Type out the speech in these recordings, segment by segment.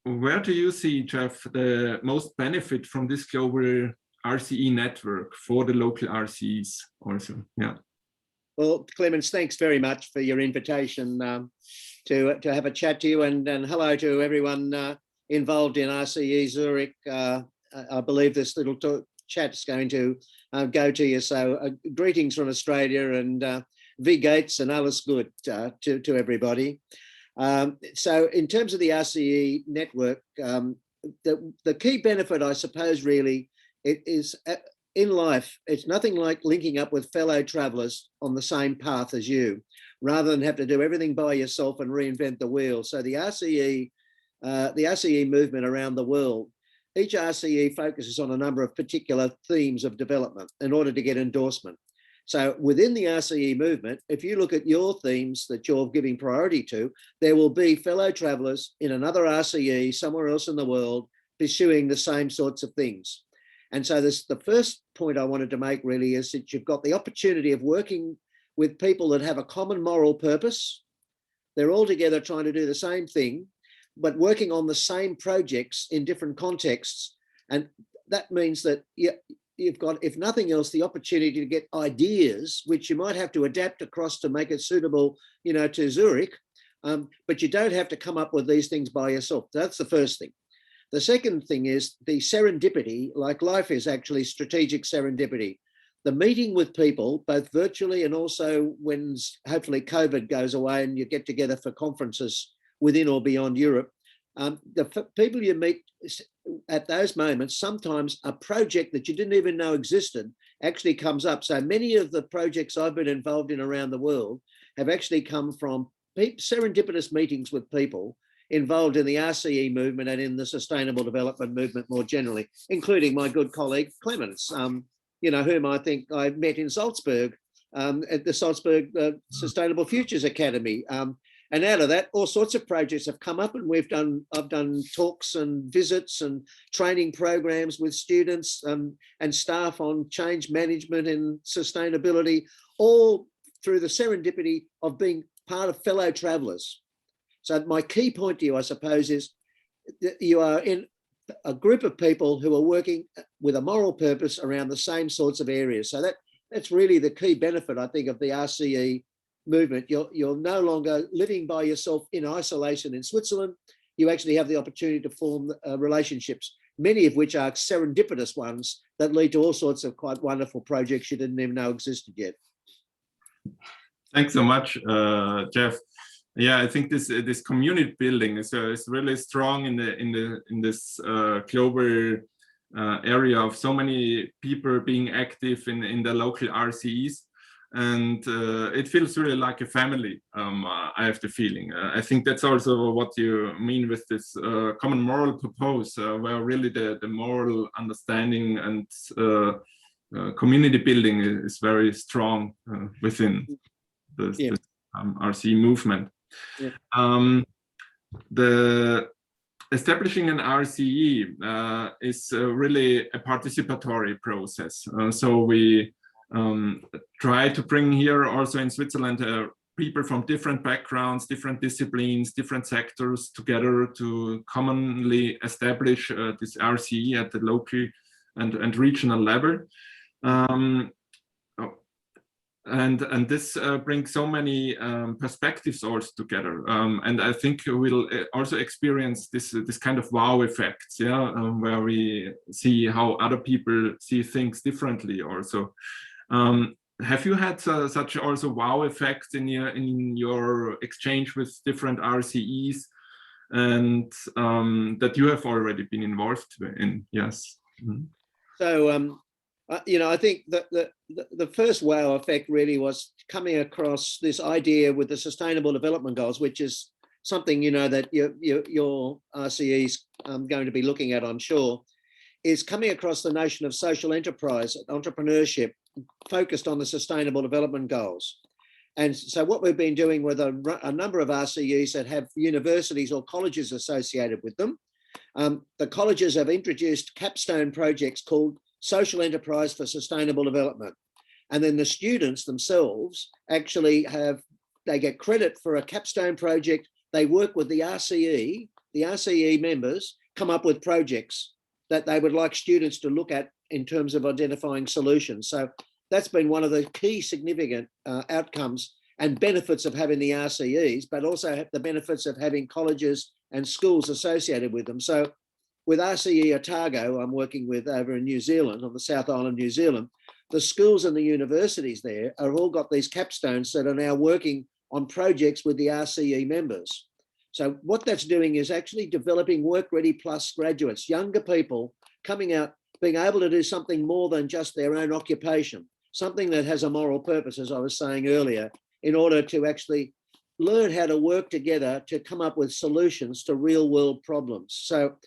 where do you see, Geoff, the most benefit from this global RCE network for the local RCEs also? Yeah. Well, Clemens, thanks very much for your invitation to have a chat to you, and hello to everyone involved in RCE Zurich. I believe this little chat's going to go to you. So greetings from Australia, and V Gates and alles good to everybody. So in terms of the RCE network, the key benefit, I suppose, really, it is in life, it's nothing like linking up with fellow travellers on the same path as you, rather than have to do everything by yourself and reinvent the wheel. So the RCE movement around the world, each RCE focuses on a number of particular themes of development in order to get endorsement. So within the RCE movement, if you look at your themes that you're giving priority to, there will be fellow travellers in another RCE somewhere else in the world pursuing the same sorts of things. And so the first point I wanted to make really is that you've got the opportunity of working with people that have a common moral purpose. They're all together trying to do the same thing, but working on the same projects in different contexts. And that means that you've got, if nothing else, the opportunity to get ideas, which you might have to adapt across to make it suitable, to Zurich, but you don't have to come up with these things by yourself. That's the first thing. The second thing is the serendipity, like life is actually strategic serendipity. The meeting with people, both virtually and also when hopefully COVID goes away and you get together for conferences within or beyond Europe, the people you meet at those moments, sometimes a project that you didn't even know existed actually comes up. So many of the projects I've been involved in around the world have actually come from serendipitous meetings with people involved in the RCE movement and in the sustainable development movement more generally, including my good colleague Clemens, whom I think I met in Salzburg at the Salzburg Sustainable Futures Academy. And out of that, all sorts of projects have come up, and I've done talks and visits and training programs with students and staff on change management and sustainability, all through the serendipity of being part of fellow travellers. So my key point to you, I suppose, is that you are in a group of people who are working with a moral purpose around the same sorts of areas. So that's really the key benefit, I think, of the RCE movement. You're no longer living by yourself in isolation in Switzerland. You actually have the opportunity to form relationships, many of which are serendipitous ones that lead to all sorts of quite wonderful projects you didn't even know existed yet. Thanks so much, Geoff. Yeah, I think this community building is really strong in this global area of so many people being active in the local RCEs, and it feels really like a family. I have the feeling. I think that's also what you mean with this common moral purpose, where really the moral understanding and community building is very strong within the RCE movement. Yeah. The establishing an RCE is really a participatory process. So we try to bring here also in Switzerland people from different backgrounds, different disciplines, different sectors together to commonly establish this RCE at the local and regional level. And this brings so many perspectives also together, and I think we'll also experience this kind of wow effects, where we see how other people see things differently. Also, have you had such also wow effects in your exchange with different RCEs, and that you have already been involved in? Yes. Mm-hmm. So. I think that the first wow effect really was coming across this idea with the Sustainable Development Goals, which is something, that your RCE is going to be looking at, I'm sure, is coming across the notion of social enterprise, entrepreneurship, focused on the Sustainable Development Goals. And so what we've been doing with a number of RCEs that have universities or colleges associated with them, the colleges have introduced capstone projects called Social Enterprise for Sustainable Development. And then the students themselves actually they get credit for a capstone project. They work with the RCE the RCE members come up with projects that they would like students to look at in terms of identifying solutions. So that's been one of the key significant outcomes and benefits of having the RCEs, but also the benefits of having colleges and schools associated with them. So with RCE Otago, I'm working with over in New Zealand, on the South Island, New Zealand, the schools and the universities there have all got these capstones that are now working on projects with the RCE members. So what that's doing is actually developing Work Ready Plus graduates, younger people coming out, being able to do something more than just their own occupation, something that has a moral purpose, as I was saying earlier, in order to actually learn how to work together to come up with solutions to real world problems. So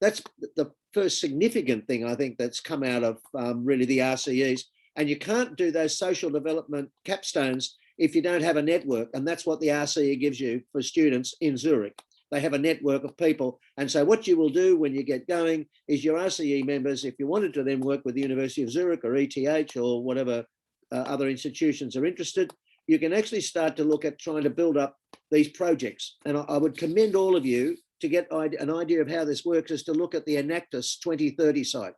that's the first significant thing I think that's come out of really the RCEs. And you can't do those social development capstones if you don't have a network. And that's what the RCE gives you for students in Zurich. They have a network of people. And so what you will do when you get going is your RCE members, if you wanted to then work with the University of Zurich or ETH or whatever other institutions are interested, you can actually start to look at trying to build up these projects. And I would commend all of you to get an idea of how this works is to look at the Enactus 2030 site.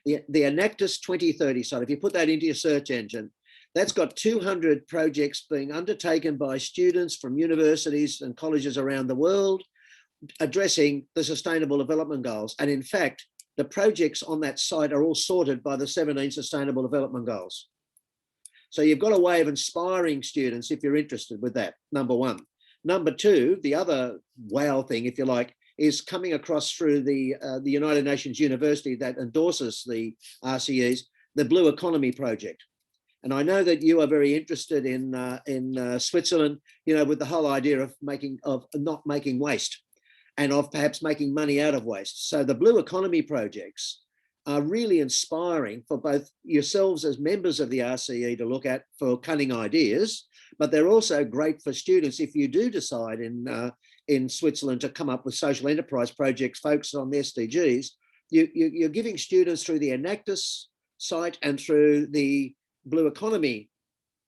The Enactus 2030 site, if you put that into your search engine, that's got 200 projects being undertaken by students from universities and colleges around the world addressing the Sustainable Development Goals. And in fact, the projects on that site are all sorted by the 17 Sustainable Development Goals. So you've got a way of inspiring students if you're interested with that, number one. Number two, the other wow thing, if you like, is coming across through the United Nations University that endorses the RCEs, the Blue Economy Project. And I know that you are very interested in Switzerland, you know, with the whole idea of not making waste and of perhaps making money out of waste. So the Blue Economy projects are really inspiring for both yourselves as members of the RCE to look at for cunning ideas, but they're also great for students if you do decide in Switzerland to come up with social enterprise projects focused on the SDGs. You're giving students through the Enactus site and through the Blue Economy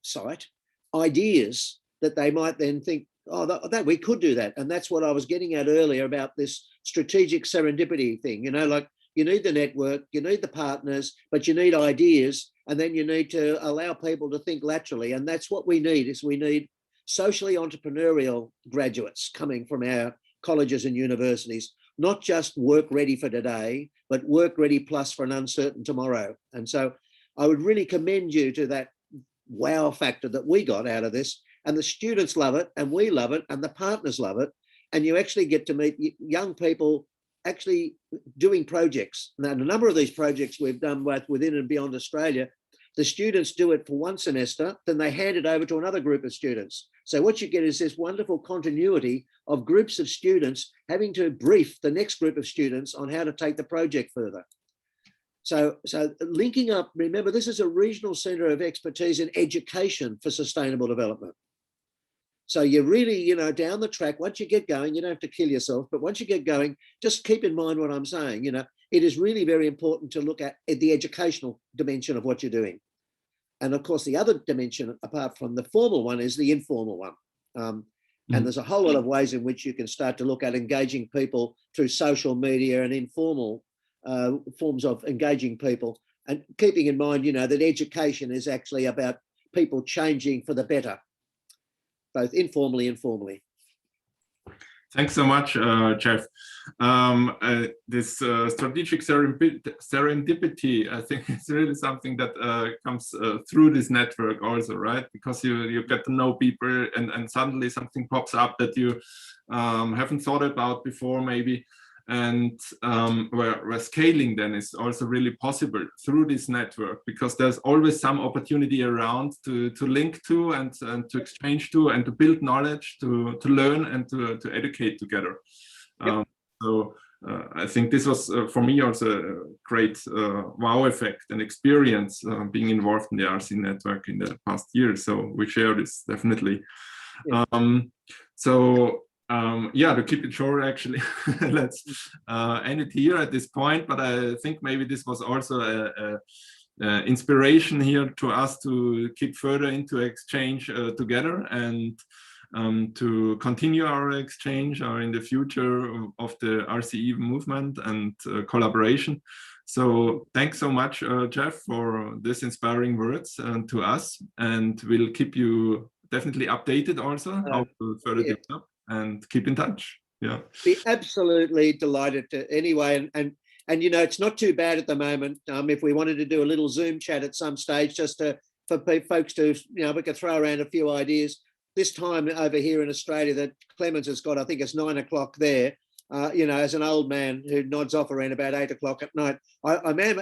site ideas that they might then think, oh, that we could do that. And that's what I was getting at earlier about this strategic serendipity thing, you know, like you need the network, you need the partners, but you need ideas, and then you need to allow people to think laterally. And that's what we need, is we need socially entrepreneurial graduates coming from our colleges and universities, not just work ready for today, but work ready plus for an uncertain tomorrow. And so I would really commend you to that wow factor that we got out of this. And the students love it, and we love it, and the partners love it. And you actually get to meet young people actually doing projects. Now, a number of these projects we've done both within and beyond Australia, the students do it for one semester, then they hand it over to another group of students. So what you get is this wonderful continuity of groups of students having to brief the next group of students on how to take the project further. So linking up, remember, this is a regional centre of expertise in education for sustainable development. So you're really, you know, down the track, once you get going, you don't have to kill yourself, but once you get going, just keep in mind what I'm saying. You know, it is really very important to look at the educational dimension of what you're doing. And of course, the other dimension, apart from the formal one, is the informal one. And there's a whole lot of ways in which you can start to look at engaging people through social media and informal forms of engaging people, and keeping in mind, you know, that education is actually about people changing for the better, both informally and formally. Thanks so much, Geoff. This strategic serendipity, I think it's really something that comes through this network also, right? Because you get to know people, and suddenly something pops up that you haven't thought about before maybe. And where scaling then is also really possible through this network, because there's always some opportunity around to link to and to exchange to, and to build knowledge, to learn and to educate together. Yep. So I think this was for me also a great wow effect and experience being involved in the RC network in the past year. So we share this definitely. Yeah. Yeah, to keep it short, actually, let's end it here at this point. But I think maybe this was also a inspiration here to us to keep further into exchange together. And to continue our exchange or in the future of the RCE movement and collaboration. So thanks so much, Geoff, for this inspiring words to us, and we'll keep you definitely updated also how to further develop and keep in touch. Yeah, be absolutely delighted to anyway, and you know, it's not too bad at the moment. If we wanted to do a little Zoom chat at some stage, just for folks to, you know, we could throw around a few ideas. This time over here in Australia that Clemens has got, I think it's 9 o'clock there. You know, as an old man who nods off around about 8 o'clock at night, I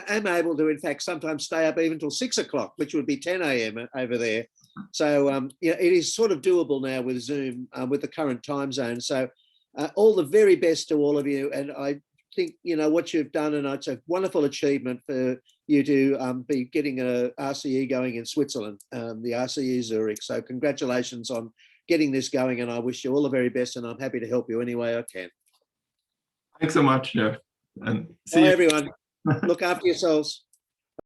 am able to, in fact, sometimes stay up even till 6 o'clock, which would be 10 a.m. over there. So, yeah, it is sort of doable now with Zoom, with the current time zone. So all the very best to all of you. And I think, you know, what you've done, and it's a wonderful achievement for you to be getting a RCE going in Switzerland, the RCE Zurich. So congratulations on getting this going, and I wish you all the very best, and I'm happy to help you any way I can. Thanks so much, Geoff. And see Bye, you. everyone. Look after yourselves.